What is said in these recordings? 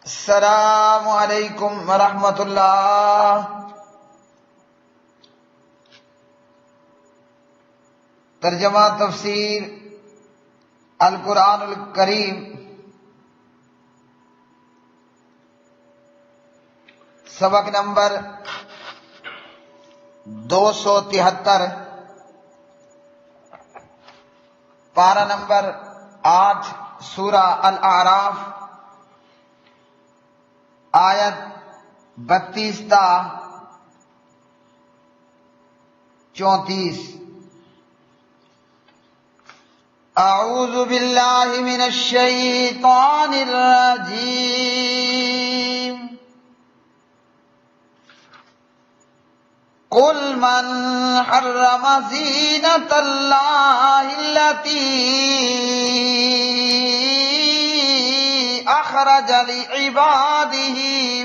السلام علیکم ورحمۃ اللہ۔ ترجمہ تفسیر القرآن الکریم، سبق نمبر 273، پارہ نمبر 8، سورہ الاعراف، آیت 32 تا 34۔ اعوذ باللہ من الشیطان الرجیم۔ قل من حرم زینۃ اللہ التی اخرج لعباده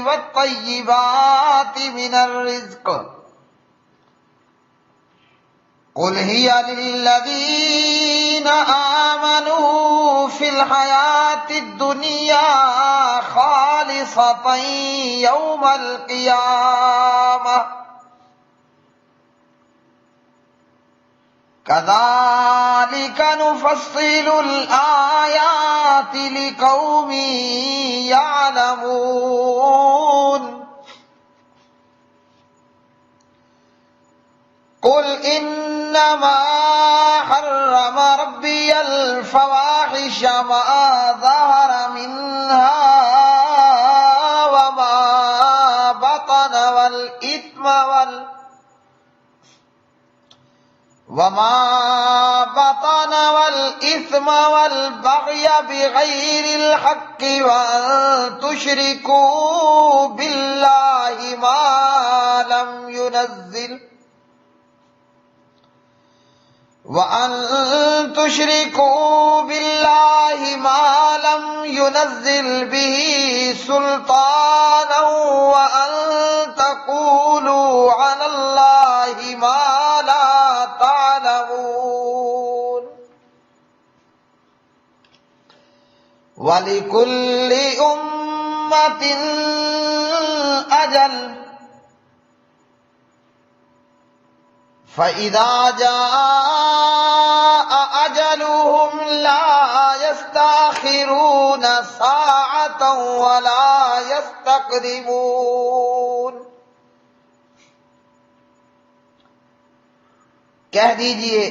والطیبات من الرزق قل هي للذین آمنوا فی الحیاة الدنیا خالصۃ یوم القیامہ کذالک نفصل الآیات لقوم یعلمون۔ قل انما حرم ربی الفواحش ما ظہر منها وما بطن والإثم والبغي بغير الحق وأن تشركوا بالله ما لم ينزل به سلطانا وأن تقولوا على الله ما لا تعلمون۔ وَلِكُلِّ أُمَّةٍ أَجَلٌ فَإِذَا جَاءَ أَجَلُهُمْ لَا يَسْتَأْخِرُونَ سَاعَةً وَلَا يَسْتَقْدِمُونَ۔ کہہ دیجئے،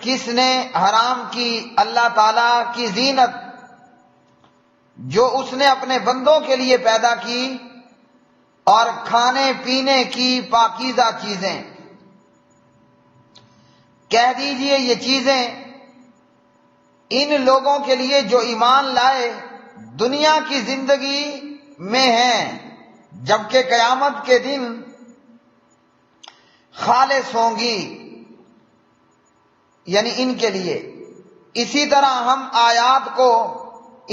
کس نے حرام کی اللہ تعالی کی زینت جو اس نے اپنے بندوں کے لیے پیدا کی، اور کھانے پینے کی پاکیزہ چیزیں؟ کہہ دیجئے یہ چیزیں ان لوگوں کے لیے جو ایمان لائے دنیا کی زندگی میں ہیں، جبکہ قیامت کے دن خالص ہوں گی، یعنی ان کے لیے۔ اسی طرح ہم آیات کو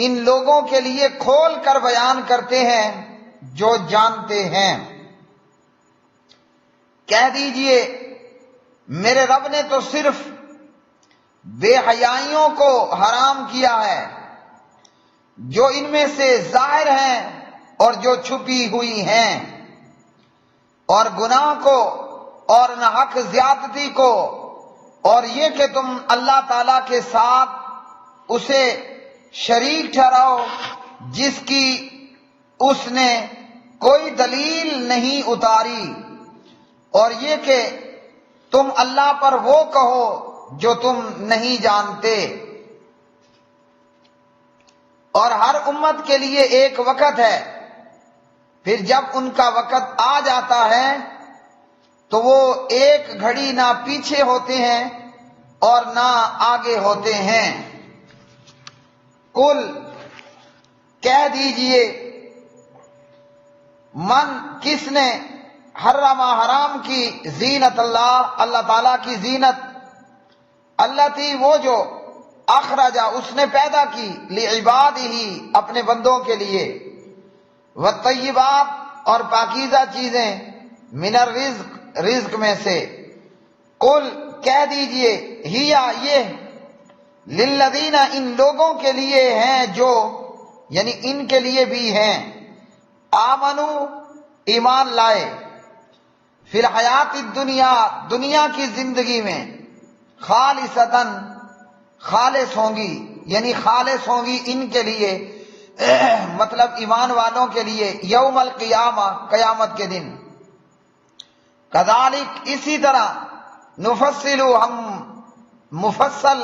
ان لوگوں کے لیے کھول کر بیان کرتے ہیں جو جانتے ہیں۔ کہہ دیجئے میرے رب نے تو صرف بے حیائیوں کو حرام کیا ہے، جو ان میں سے ظاہر ہیں اور جو چھپی ہوئی ہیں، اور گناہ کو اور ناحق زیادتی کو، اور یہ کہ تم اللہ تعالی کے ساتھ اسے شریک ٹھہراؤ جس کی اس نے کوئی دلیل نہیں اتاری، اور یہ کہ تم اللہ پر وہ کہو جو تم نہیں جانتے۔ اور ہر امت کے لیے ایک وقت ہے، پھر جب ان کا وقت آ جاتا ہے تو وہ ایک گھڑی نہ پیچھے ہوتے ہیں اور نہ آگے ہوتے ہیں۔ قل کہہ دیجئے، من کس نے حرم حرام کی زینت اللہ تعالیٰ کی زینت، اللہ تھی وہ جو اخرجہ اس نے پیدا کی، لعبادہ اپنے بندوں کے لیے، والطیبات اور پاکیزہ چیزیں، من الرزق رزق میں سے، قل کہہ دیجئے، ہیا یہ، للذین ان لوگوں کے لیے ہیں جو یعنی ان کے لیے بھی ہیں، آمنو ایمان لائے، فی الحیات الدنیا دنیا کی زندگی میں، خالصتاً خالص ہوں گی، یعنی خالص ہوں گی ان کے لیے، مطلب ایمان والوں کے لیے، یوم القیامہ قیامت کے دن۔ کذالک اسی طرح، نفصل ہم مفصل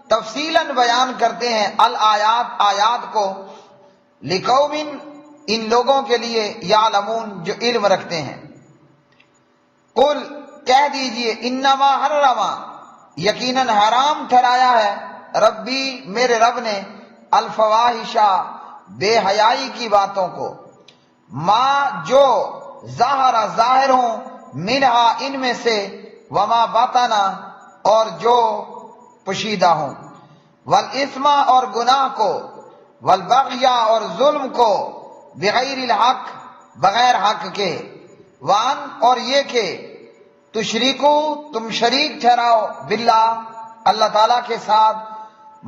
تفصیلاً بیان کرتے ہیں، الآیات آیات کو، لقوم ان لوگوں کے لیے، یعلمون جو علم رکھتے ہیں۔ قل کہہ دیجئے، انما حرم یقیناً حرام ٹھہرایا ہے، ربی میرے رب نے، الفواحش بے حیائی کی باتوں کو، ما جو ظاہر ہوں، منہا ان میں سے، وما بطنا اور جو پوشیدہ ہوں، والاثم اور گناہ کو، والبغی اور ظلم کو، بغیر الحق بغیر حق کے، وان اور یہ کہ تشریکو تم شریک ٹھہراؤ، باللہ اللہ تعالیٰ کے ساتھ،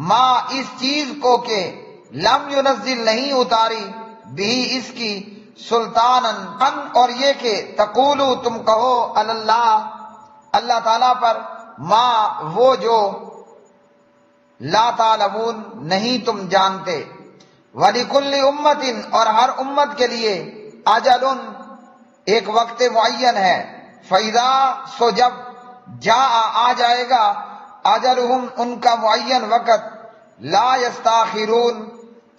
ما اس چیز کو کہ لم ینزل نہیں اتاری، بھی اس کی، سلطانن اور یہ کہ تقولو تم کہو، اللہ اللہ تعالیٰ پر، ما وہ جو لا تعلمون نہیں تم جانتے، وَلِكُلِّ أُمَّةٍ اور ہر امت کے لیے، اجل ایک وقت معین ہے، فَإِذَا سو جب جاء آ جائے گا، اجلہم ان کا معین وقت، لا یستاخرون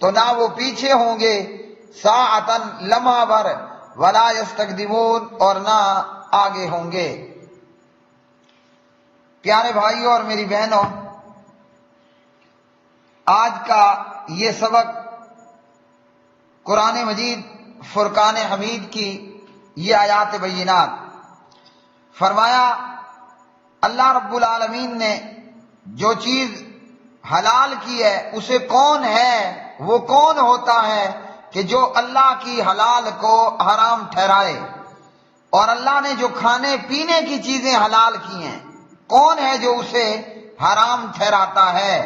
تو نہ وہ پیچھے ہوں گے، ساعتاً لمحہ بھر، ولا یستقدمون اور نہ آگے ہوں گے۔ پیارے بھائیوں اور میری بہنوں، آج کا یہ سبق قرآن مجید فرقان حمید کی یہ آیات بینات، فرمایا اللہ رب العالمین نے جو چیز حلال کی ہے اسے کون ہے، وہ کون ہوتا ہے کہ جو اللہ کی حلال کو حرام ٹھہرائے، اور اللہ نے جو کھانے پینے کی چیزیں حلال کی ہیں کون ہے جو اسے حرام ٹھہراتا ہے؟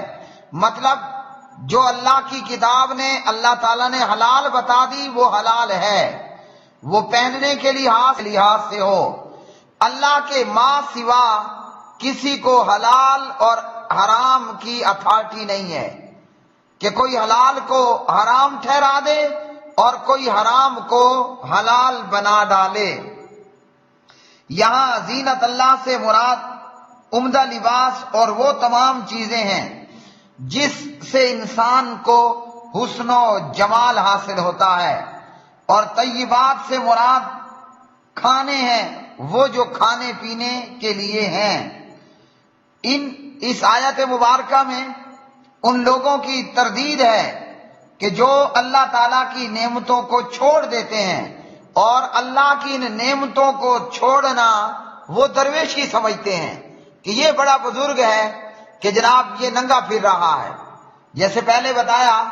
مطلب جو اللہ کی کتاب نے اللہ تعالیٰ نے حلال بتا دی وہ حلال ہے، وہ پہننے کے لحاظ سے ہو، اللہ کے ماں سوا کسی کو حلال اور حرام کی اتھارٹی نہیں ہے کہ کوئی حلال کو حرام ٹھہرا دے اور کوئی حرام کو حلال بنا ڈالے۔ یہاں زینت اللہ سے مراد عمدہ لباس اور وہ تمام چیزیں ہیں جس سے انسان کو حسن و جمال حاصل ہوتا ہے، اور طیبات سے مراد کھانے ہیں، وہ جو کھانے پینے کے لیے ہیں۔ اس آیت مبارکہ میں ان لوگوں کی تردید ہے کہ جو اللہ تعالیٰ کی نعمتوں کو چھوڑ دیتے ہیں، اور اللہ کی ان نعمتوں کو چھوڑنا وہ درویشی سمجھتے ہیں کہ یہ بڑا بزرگ ہے کہ جناب یہ ننگا پھر رہا ہے۔ جیسے پہلے بتایا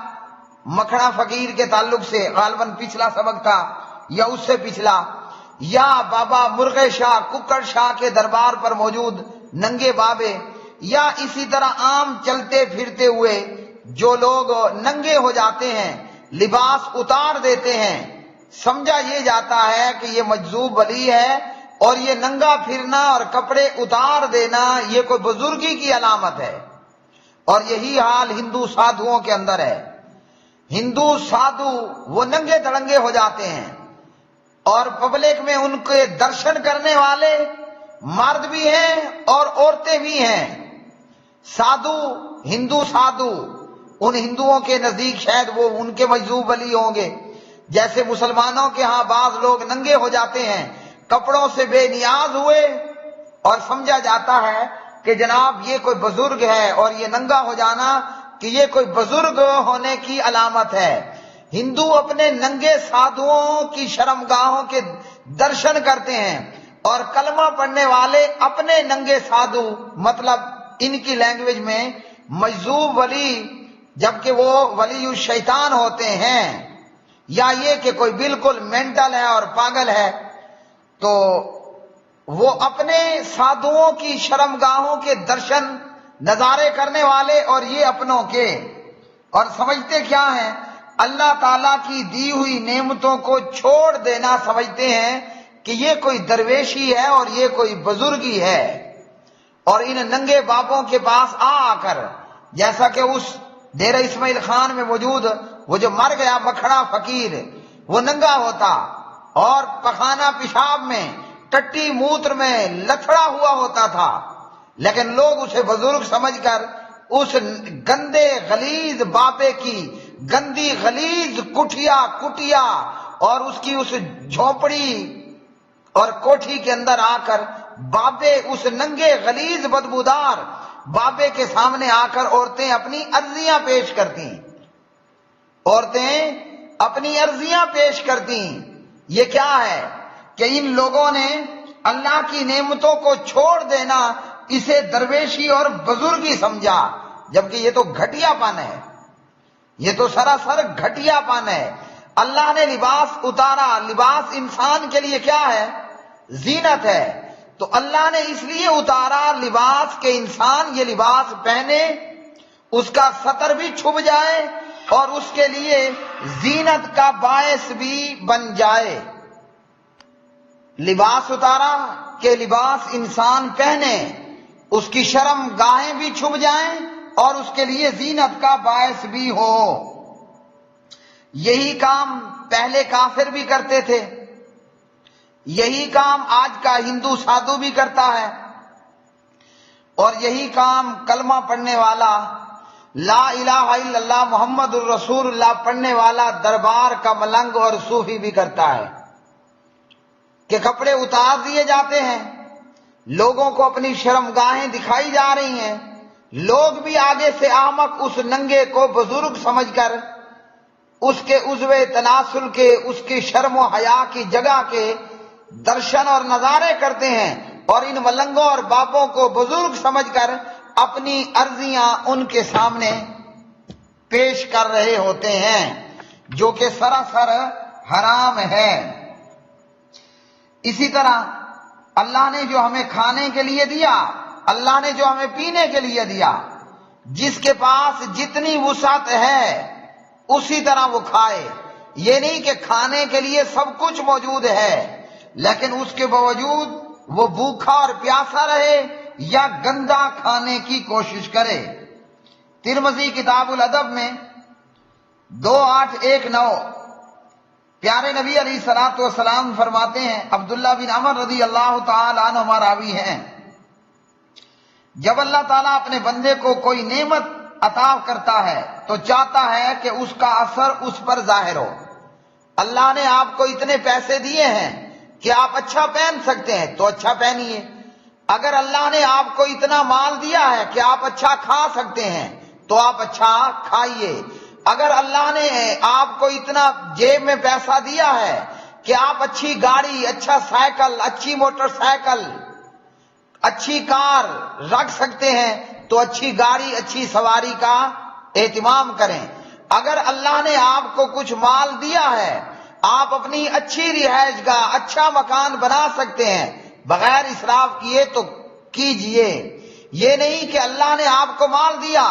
مکھڑا فقیر کے تعلق سے، غالباً پچھلا سبق تھا یا اس سے پچھلا، یا بابا مرغے شاہ ککڑ شاہ کے دربار پر موجود ننگے بابے، یا اسی طرح عام چلتے پھرتے ہوئے جو لوگ ننگے ہو جاتے ہیں، لباس اتار دیتے ہیں، سمجھا یہ جاتا ہے کہ یہ مجذوب ولی ہے، اور یہ ننگا پھرنا اور کپڑے اتار دینا یہ کوئی بزرگی کی علامت ہے۔ اور یہی حال ہندو سادھوؤں کے اندر ہے۔ ہندو سادھو وہ ننگے دڑنگے ہو جاتے ہیں، اور پبلک میں ان کے درشن کرنے والے مرد بھی ہیں اور عورتیں بھی ہیں۔ سادھو، ہندو سادھو، ان ہندوؤں کے نزدیک شاید وہ ان کے مجذوب ولی ہوں گے، جیسے مسلمانوں کے ہاں بعض لوگ ننگے ہو جاتے ہیں، کپڑوں سے بے نیاز ہوئے، اور سمجھا جاتا ہے کہ جناب یہ کوئی بزرگ ہے، اور یہ ننگا ہو جانا کہ یہ کوئی بزرگ ہونے کی علامت ہے۔ ہندو اپنے ننگے سادھوؤں کی شرمگاہوں کے درشن کرتے ہیں، اور کلمہ پڑھنے والے اپنے ننگے سادھو، مطلب ان کی لینگویج میں مجذوب ولی، جبکہ وہ ولی الشیطان ہوتے ہیں، یا یہ کہ کوئی بالکل مینٹل ہے اور پاگل ہے، تو وہ اپنے سادھوؤں کی شرمگاہوں کے درشن نظارے کرنے والے، اور یہ اپنوں کے، اور سمجھتے کیا ہیں اللہ تعالیٰ کی دی ہوئی نعمتوں کو چھوڑ دینا سمجھتے ہیں کہ یہ کوئی درویشی ہے اور یہ کوئی بزرگی ہے، اور ان ننگے بابوں کے پاس آ کر، جیسا کہ اس ڈیرہ اسماعیل خان میں موجود وہ جو مر گیا بکھڑا فقیر، وہ ننگا ہوتا اور پخانہ پیشاب میں، ٹٹی موتر میں لتھڑا ہوا ہوتا تھا، لیکن لوگ اسے بزرگ سمجھ کر اس گندے غلیظ بابے کی گندی غلیظ کٹیا اور اس کی اس جھونپڑی اور کوٹھی کے اندر آ کر بابے، اس ننگے غلیظ بدبودار بابے کے سامنے آ کر عورتیں اپنی عرضیاں پیش کرتی، عورتیں اپنی عرضیاں پیش کرتی۔ یہ کیا ہے کہ ان لوگوں نے اللہ کی نعمتوں کو چھوڑ دینا اسے درویشی اور بزرگی سمجھا، جبکہ یہ تو گھٹیا پن ہے، یہ تو سراسر گھٹیا پن ہے۔ اللہ نے لباس اتارا، لباس انسان کے لیے کیا ہے؟ زینت ہے، تو اللہ نے اس لیے اتارا لباس کہ انسان یہ لباس پہنے، اس کا سطر بھی چھپ جائے اور اس کے لیے زینت کا باعث بھی بن جائے۔ لباس اتارا کہ لباس انسان پہنے، اس کی شرم گاہیں بھی چھپ جائیں اور اس کے لیے زینت کا باعث بھی ہو۔ یہی کام پہلے کافر بھی کرتے تھے، یہی کام آج کا ہندو سادھو بھی کرتا ہے، اور یہی کام کلمہ پڑھنے والا، لا الہ الا اللہ محمد الرسول اللہ پڑھنے والا دربار کا ملنگ اور صوفی بھی کرتا ہے، کہ کپڑے اتار دیے جاتے ہیں، لوگوں کو اپنی شرمگاہیں دکھائی جا رہی ہیں، لوگ بھی آگے سے احمق اس ننگے کو بزرگ سمجھ کر اس کے عضو تناسل کے، اس کی شرم و حیا کی جگہ کے درشن اور نظارے کرتے ہیں، اور ان ملنگوں اور بابوں کو بزرگ سمجھ کر اپنی عرضیاں ان کے سامنے پیش کر رہے ہوتے ہیں، جو کہ سراسر حرام ہے۔ اسی طرح اللہ نے جو ہمیں کھانے کے لیے دیا، اللہ نے جو ہمیں پینے کے لیے دیا، جس کے پاس جتنی وسعت ہے اسی طرح وہ کھائے۔ یہ نہیں کہ کھانے کے لیے سب کچھ موجود ہے لیکن اس کے باوجود وہ بھوکا اور پیاسا رہے یا گندا کھانے کی کوشش کرے۔ ترمذی کتاب الادب میں 2819 پیارے نبی علیہ الصلوۃ والسلام فرماتے ہیں، عبداللہ بن عمر رضی اللہ تعالی عنہما راوی ہیں، جب اللہ تعالیٰ اپنے بندے کو کوئی نعمت عطا کرتا ہے تو چاہتا ہے کہ اس کا اثر اس پر ظاہر ہو۔ اللہ نے آپ کو اتنے پیسے دیے ہیں کہ آپ اچھا پہن سکتے ہیں تو اچھا پہنیے، اگر اللہ نے آپ کو اتنا مال دیا ہے کہ آپ اچھا کھا سکتے ہیں تو آپ اچھا کھائیے، اگر اللہ نے آپ کو اتنا جیب میں پیسہ دیا ہے کہ آپ اچھی گاڑی، اچھا سائیکل، اچھی موٹر سائیکل، اچھی کار رکھ سکتے ہیں تو اچھی گاڑی، اچھی سواری کا اہتمام کریں، اگر اللہ نے آپ کو کچھ مال دیا ہے، آپ اپنی اچھی رہائش گاہ، اچھا مکان بنا سکتے ہیں بغیر اسراف کیے تو کیجئے۔ یہ نہیں کہ اللہ نے آپ کو مال دیا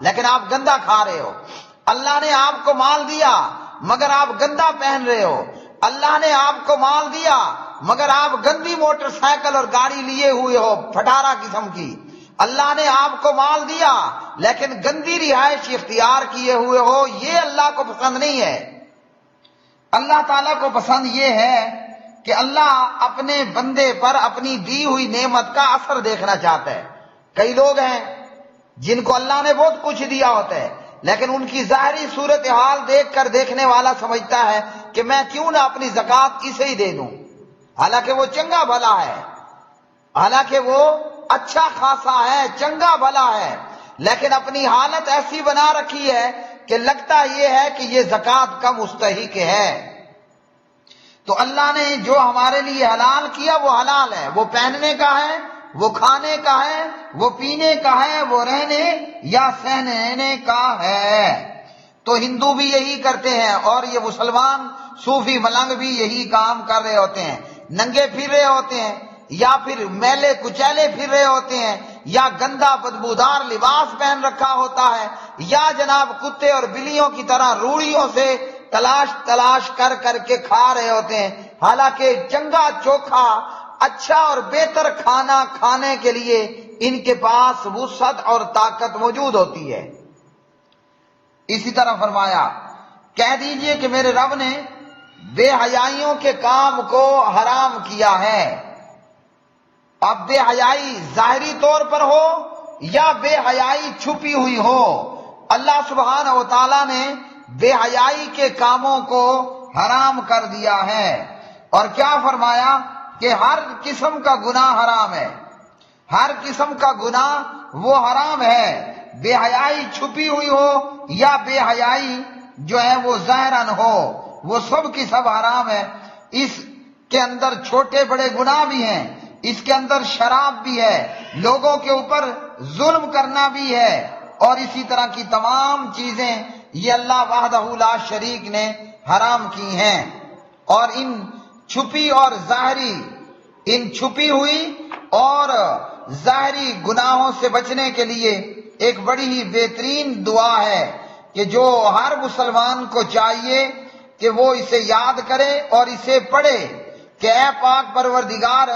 لیکن آپ گندا کھا رہے ہو، اللہ نے آپ کو مال دیا مگر آپ گندا پہن رہے ہو، اللہ نے آپ کو مال دیا مگر آپ گندی موٹر سائیکل اور گاڑی لیے ہوئے ہو پھٹارا قسم کی، اللہ نے آپ کو مال دیا لیکن گندی رہائش اختیار کیے ہوئے ہو، یہ اللہ کو پسند نہیں ہے۔ اللہ تعالیٰ کو پسند یہ ہے کہ اللہ اپنے بندے پر اپنی دی ہوئی نعمت کا اثر دیکھنا چاہتا ہے۔ کئی لوگ ہیں جن کو اللہ نے بہت کچھ دیا ہوتا ہے لیکن ان کی ظاہری صورتحال دیکھ کر دیکھنے والا سمجھتا ہے کہ میں کیوں نہ اپنی زکوٰۃ اسے ہی دے دوں، حالانکہ وہ چنگا بھلا ہے، حالانکہ وہ اچھا خاصا ہے، چنگا بھلا ہے، لیکن اپنی حالت ایسی بنا رکھی ہے کہ لگتا یہ ہے کہ یہ زکوٰۃ کا مستحق ہے۔ تو اللہ نے جو ہمارے لیے حلال کیا وہ حلال ہے، وہ پہننے کا ہے، وہ کھانے کا ہے، وہ پینے کا ہے، وہ رہنے یا سہنے کا ہے۔ تو ہندو بھی یہی کرتے ہیں اور یہ مسلمان صوفی ملنگ بھی یہی کام کر رہے ہوتے ہیں، ننگے پھر رہے ہوتے ہیں یا پھر میلے کچیلے پھر رہے ہوتے ہیں یا گندا بدبودار لباس پہن رکھا ہوتا ہے، یا جناب کتے اور بلیوں کی طرح روڑیوں سے تلاش کر کے کھا رہے ہوتے ہیں، حالانکہ چنگا چوکھا اچھا اور بہتر کھانا کھانے کے لیے ان کے پاس وسعت اور طاقت موجود ہوتی ہے۔ اسی طرح فرمایا کہہ دیجئے کہ میرے رب نے بے حیائیوں کے کام کو حرام کیا ہے۔ اب بے حیائی ظاہری طور پر ہو یا بے حیائی چھپی ہوئی ہو، اللہ سبحانہ و تعالیٰ نے بے حیائی کے کاموں کو حرام کر دیا ہے۔ اور کیا فرمایا کہ ہر قسم کا گناہ حرام ہے، ہر قسم کا گناہ وہ حرام ہے، بے حیائی چھپی ہوئی ہو یا بے حیائی جو ہے وہ ظاہراً ہو، وہ سب کی سب حرام ہے۔ اس کے اندر چھوٹے بڑے گناہ بھی ہیں، اس کے اندر شراب بھی ہے، لوگوں کے اوپر ظلم کرنا بھی ہے، اور اسی طرح کی تمام چیزیں یہ اللہ وحدہ لا شریک نے حرام کی ہیں۔ اور ان چھپی اور ظاہری، ان چھپی ہوئی اور ظاہری گناہوں سے بچنے کے لیے ایک بڑی ہی بہترین دعا ہے کہ جو ہر مسلمان کو چاہیے کہ وہ اسے یاد کرے اور اسے پڑھے کہ اے پاک پروردگار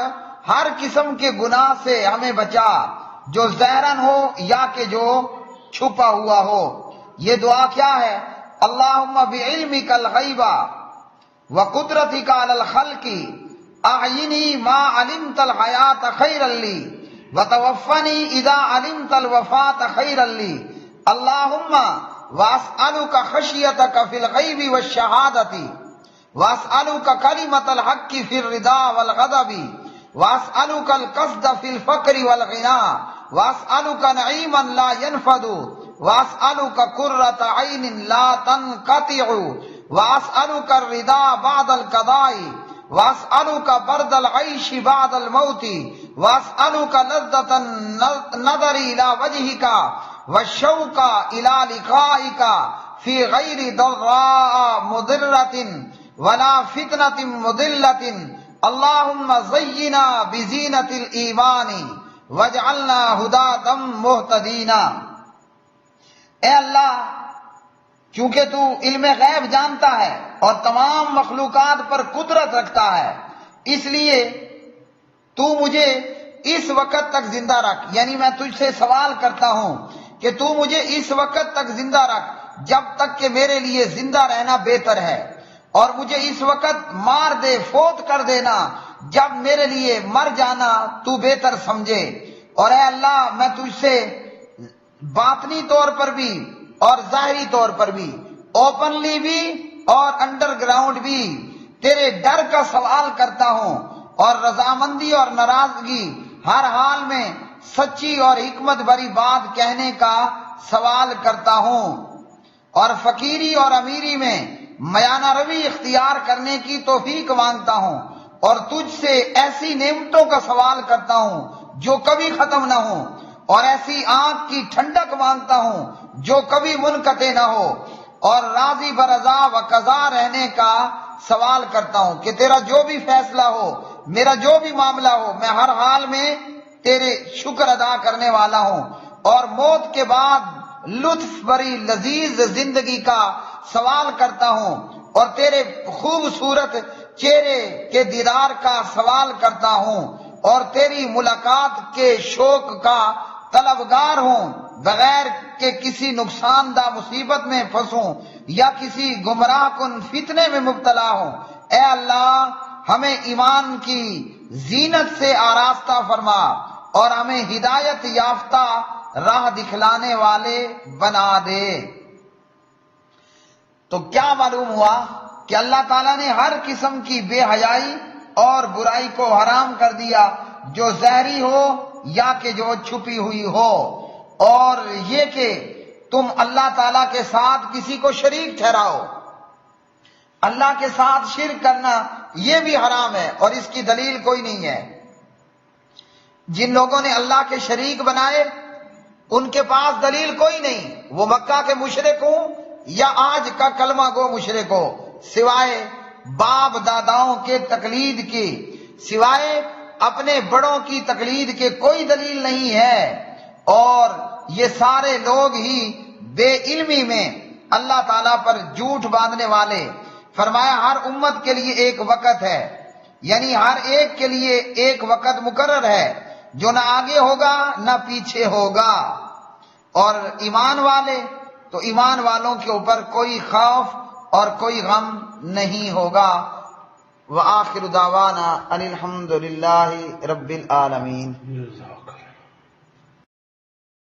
ہر قسم کے گناہ سے ہمیں بچا، جو ظاہراً ہو یا کہ جو چھپا ہوا ہو۔ یہ دعا کیا ہے؟ اللہم بعلمک الغیب وقدرتک علی الخلق احینی ما علمت الحیات خیرا لی وتوفنی اذا علمت الوفاة خیرا لی اللہم واسألک خشیتک فی الغیب والشہادۃ واسألک کلمۃ الحق فی الرضا والغضب واسألک القصد فی الفقر والغنى واسألک نعیما لا ينفد واسألک قرۃ عین لا تنقطع واسألک الرضا بعد القضاء واسألک برد العیش بعد الموت واسألک لذة النظر الى وجهک والشوق الى لقائک فی غیر ضراء مضرۃ ولا فتنة مضلۃ اللہم زینا بزینۃ الایمان واجعلنا ہداۃ مہتدین۔ اے اللہ، چونکہ تو علم غیب جانتا ہے اور تمام مخلوقات پر قدرت رکھتا ہے، اس لیے تو مجھے اس وقت تک زندہ رکھ، یعنی میں تجھ سے سوال کرتا ہوں کہ تو مجھے اس وقت تک زندہ رکھ جب تک کہ میرے لیے زندہ رہنا بہتر ہے، اور مجھے اس وقت مار دے، فوت کر دینا جب میرے لیے مر جانا تو بہتر سمجھے۔ اور اے اللہ، میں تجھ سے باطنی طور پر بھی اور ظاہری طور پر بھی، اوپنلی بھی اور انڈر گراؤنڈ بھی تیرے ڈر کا سوال کرتا ہوں، اور رضامندی اور ناراضگی ہر حال میں سچی اور حکمت بھری بات کہنے کا سوال کرتا ہوں، اور فقیری اور امیری میں میانہ روی اختیار کرنے کی توفیق مانگتا ہوں، اور تجھ سے ایسی نعمتوں کا سوال کرتا ہوں جو کبھی ختم نہ ہو، اور ایسی آنکھ کی ٹھنڈک مانگتا ہوں جو کبھی منقطع نہ ہو، اور راضی برضا و قضا رہنے کا سوال کرتا ہوں کہ تیرا جو بھی فیصلہ ہو، میرا جو بھی معاملہ ہو، میں ہر حال میں تیرے شکر ادا کرنے والا ہوں، اور موت کے بعد لطف بری لذیذ زندگی کا سوال کرتا ہوں، اور تیرے خوبصورت چہرے کے دیدار کا سوال کرتا ہوں، اور تیری ملاقات کے شوق کا طلبگار ہوں، بغیر کہ کسی نقصان دہ مصیبت میں پھنسوں یا کسی گمراہ کن فتنے میں مبتلا ہوں۔ اے اللہ، ہمیں ایمان کی زینت سے آراستہ فرما اور ہمیں ہدایت یافتہ راہ دکھلانے والے بنا دے۔ تو کیا معلوم ہوا کہ اللہ تعالیٰ نے ہر قسم کی بے حیائی اور برائی کو حرام کر دیا، جو ظاہری ہو یا کہ جو چھپی ہوئی ہو، اور یہ کہ تم اللہ تعالیٰ کے ساتھ کسی کو شریک ٹھہراؤ، اللہ کے ساتھ شرک کرنا یہ بھی حرام ہے، اور اس کی دلیل کوئی نہیں ہے۔ جن لوگوں نے اللہ کے شریک بنائے ان کے پاس دلیل کوئی نہیں، وہ مکہ کے مشرک ہوں یا آج کا کلمہ گو مشرک ہو، سوائے باپ داداؤں کے تقلید کی، سوائے اپنے بڑوں کی تقلید کے کوئی دلیل نہیں ہے، اور یہ سارے لوگ ہی بے علمی میں اللہ تعالیٰ پر جھوٹ باندھنے والے۔ فرمایا ہر امت کے لیے ایک وقت ہے، یعنی ہر ایک کے لیے ایک وقت مقرر ہے جو نہ آگے ہوگا نہ پیچھے ہوگا، اور ایمان والے تو ایمان والوں کے اوپر کوئی خوف اور کوئی غم نہیں ہوگا۔ وآخر دعوانا ان الحمد للہ رب العالمین۔